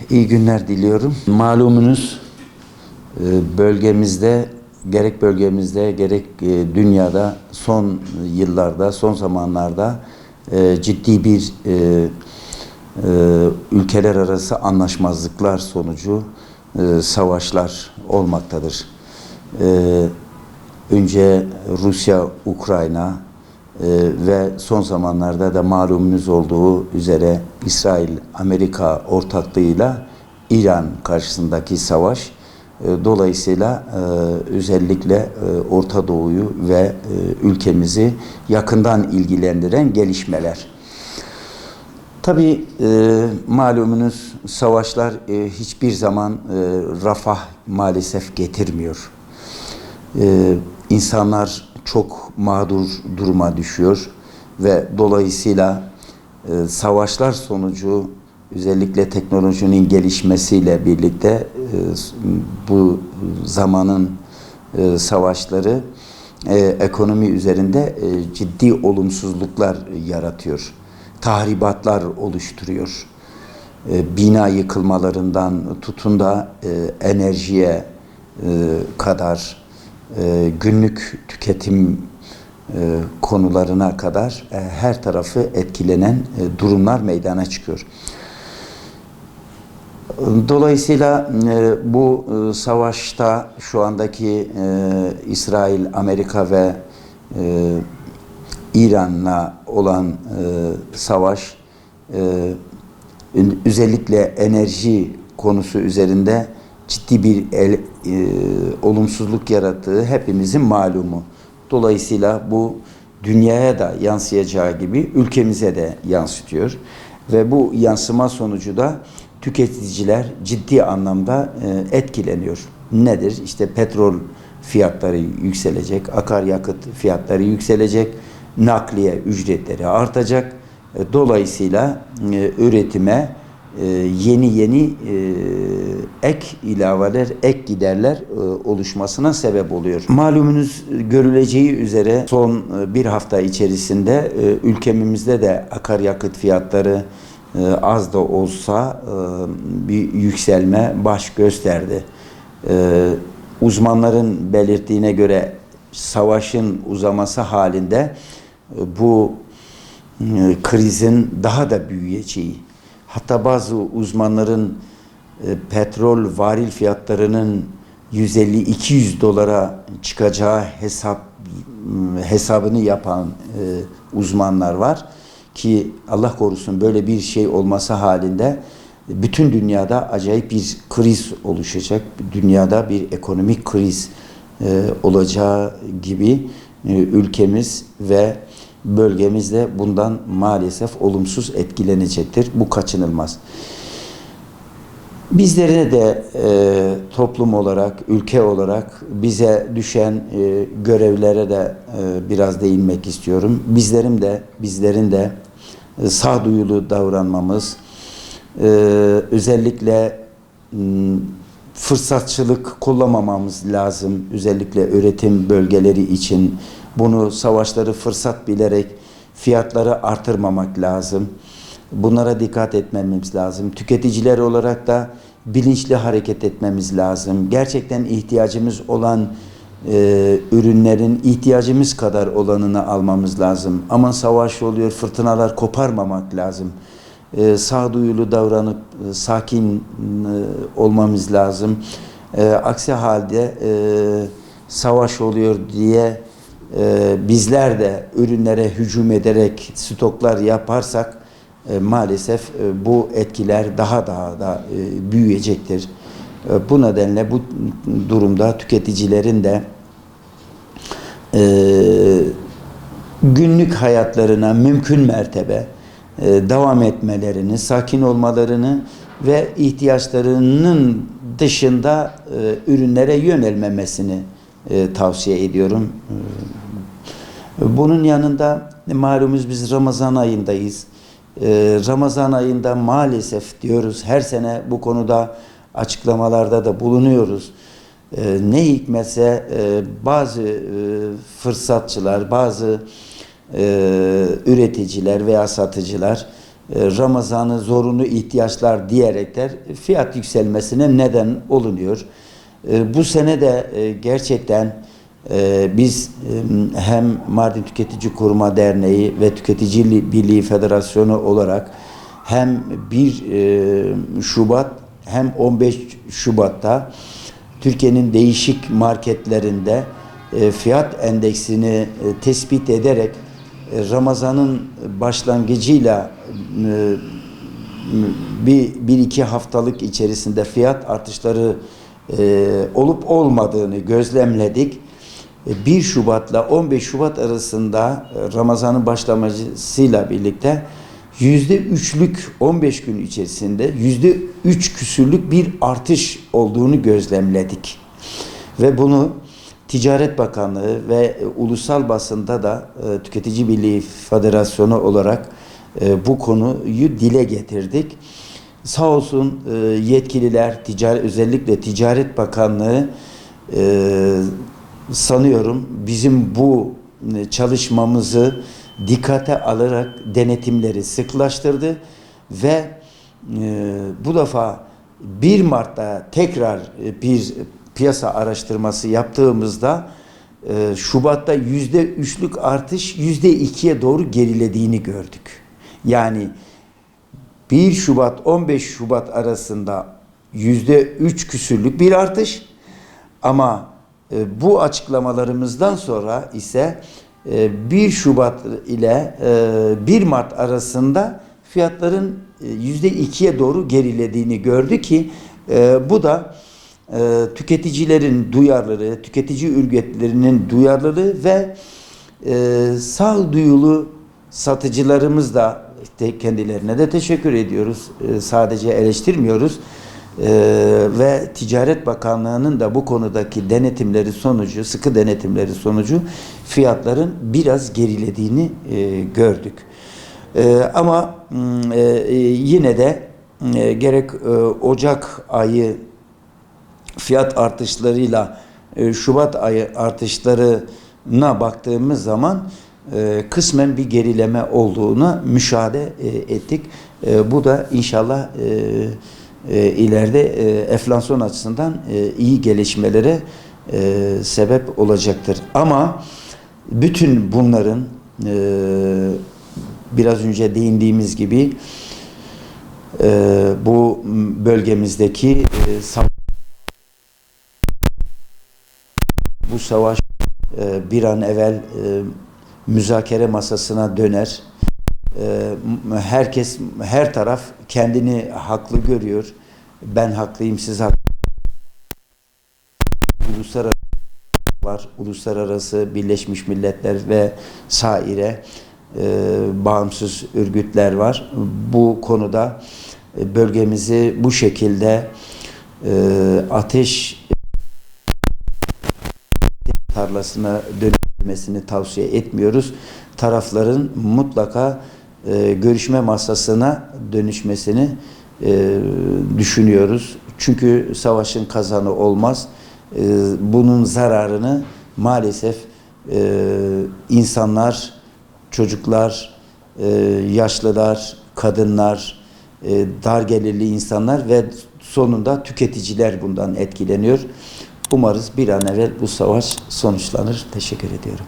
İyi günler diliyorum. Malumunuz bölgemizde gerek dünyada son yıllarda, son zamanlarda ciddi bir ülkeler arası anlaşmazlıklar sonucu savaşlar olmaktadır. Önce Rusya, Ukrayna ve son zamanlarda da malumunuz olduğu üzere İsrail, Amerika ortaklığıyla İran karşısındaki savaş. Dolayısıyla özellikle Orta Doğu'yu ve ülkemizi yakından ilgilendiren gelişmeler. Tabii malumunuz savaşlar hiçbir zaman refah maalesef getirmiyor. İnsanlar çok mağdur duruma düşüyor ve dolayısıyla savaşlar sonucu özellikle teknolojinin gelişmesiyle birlikte bu zamanın savaşları ekonomi üzerinde ciddi olumsuzluklar yaratıyor. Tahribatlar oluşturuyor. Bina yıkılmalarından tutun da enerjiye kadar günlük tüketim konularına kadar her tarafı etkilenen durumlar meydana çıkıyor. Dolayısıyla bu savaşta şu andaki İsrail, Amerika ve İran'la olan savaş özellikle enerji konusu üzerinde ciddi bir olumsuzluk yarattığı hepimizin malumu. Dolayısıyla bu dünyaya da yansıyacağı gibi ülkemize de yansıtıyor. Ve bu yansıma sonucu da tüketiciler ciddi anlamda etkileniyor. Nedir? İşte petrol fiyatları yükselecek, akaryakıt fiyatları yükselecek, nakliye ücretleri artacak. Dolayısıyla üretime yeni ek ilaveler, ek giderler oluşmasına sebep oluyor. Malumunuz görüleceği üzere son bir hafta içerisinde ülkemizde de akaryakıt fiyatları az da olsa bir yükselme baş gösterdi. Uzmanların belirttiğine göre savaşın uzaması halinde bu krizin daha da büyüyeceği, hatta bazı uzmanların petrol varil fiyatlarının 150-200 dolara çıkacağı hesabını yapan uzmanlar var ki Allah korusun böyle bir şey olması halinde bütün dünyada acayip bir kriz oluşacak. Dünyada bir ekonomik kriz olacağı gibi ülkemiz ve bölgemizde bundan maalesef olumsuz etkilenecektir. Bu kaçınılmaz. Bizlere de toplum olarak, ülke olarak bize düşen görevlere de biraz değinmek istiyorum. Bizlerin de sağduyulu davranmamız, özellikle fırsatçılık kullanmamamız lazım. Özellikle üretim bölgeleri için bunu savaşları fırsat bilerek fiyatları artırmamak lazım. Bunlara dikkat etmemiz lazım. Tüketiciler olarak da bilinçli hareket etmemiz lazım. Gerçekten ihtiyacımız olan ürünlerin ihtiyacımız kadar olanını almamız lazım. Ama savaş oluyor, fırtınalar koparmamak lazım. Sağduyulu davranıp sakin olmamız lazım. Aksi halde savaş oluyor diye bizler de ürünlere hücum ederek stoklar yaparsak maalesef bu etkiler daha da büyüyecektir. Bu nedenle bu durumda tüketicilerin de günlük hayatlarına mümkün mertebe devam etmelerini, sakin olmalarını ve ihtiyaçlarının dışında ürünlere yönelmemesini tavsiye ediyorum. Bunun yanında malumuz biz Ramazan ayındayız. Ramazan ayında maalesef diyoruz her sene bu konuda açıklamalarda da bulunuyoruz. Ne hikmetse bazı fırsatçılar, bazı üreticiler veya satıcılar Ramazan'ı zorunlu ihtiyaçlar diyerekler fiyat yükselmesine neden olunuyor. Bu sene de gerçekten biz hem Mardin Tüketici Koruma Derneği ve Tüketici Birliği Federasyonu olarak hem 1 Şubat hem 15 Şubat'ta Türkiye'nin değişik marketlerinde fiyat endeksini tespit ederek Ramazan'ın başlangıcıyla bir iki haftalık içerisinde fiyat artışları olup olmadığını gözlemledik. 1 Şubat'la 15 Şubat arasında Ramazan'ın başlamasıyla birlikte %3'lük 15 gün içerisinde %3 küsürlük bir artış olduğunu gözlemledik. Ve bunu Ticaret Bakanlığı ve ulusal basında da Tüketici Birliği Federasyonu olarak bu konuyu dile getirdik. Sağ olsun yetkililer, özellikle Ticaret Bakanlığı sanıyorum bizim bu çalışmamızı dikkate alarak denetimleri sıklaştırdı ve bu defa 1 Mart'ta tekrar bir piyasa araştırması yaptığımızda Şubat'ta %3'lük artış %2'ye doğru gerilediğini gördük. Yani 1 Şubat 15 Şubat arasında %3 küsürlük bir artış ama bu açıklamalarımızdan sonra ise 1 Şubat ile 1 Mart arasında fiyatların %2'ye doğru gerilediğini gördü ki bu da tüketicilerin duyarlılığı, tüketici örgütlerinin duyarlılığı ve sağduyulu satıcılarımız da kendilerine de teşekkür ediyoruz. Sadece eleştirmiyoruz. Ve Ticaret Bakanlığı'nın da bu konudaki denetimleri sonucu, sıkı denetimleri sonucu fiyatların biraz gerilediğini gördük. Ama yine de gerek Ocak ayı fiyat artışlarıyla Şubat ayı artışlarına baktığımız zaman kısmen bir gerileme olduğuna müşahede ettik. Bu da inşallah ileride enflasyon açısından iyi gelişmelere sebep olacaktır. Ama bütün bunların biraz önce değindiğimiz gibi bu bölgemizdeki bu savaş bir an evvel müzakere masasına döner. Herkes, her taraf kendini haklı görüyor. Ben haklıyım, siz haklı. Uluslararası var, uluslararası Birleşmiş Milletler ve saire bağımsız örgütler var. Bu konuda bölgemizi bu şekilde ateş tarlasına dönülmesini tavsiye etmiyoruz. Tarafların mutlaka görüşme masasına dönüşmesini düşünüyoruz. Çünkü savaşın kazanı olmaz. Bunun zararını maalesef insanlar, çocuklar, yaşlılar, kadınlar, dar gelirli insanlar ve sonunda tüketiciler bundan etkileniyor. Umarız bir an evvel bu savaş sonuçlanır. Teşekkür ediyorum.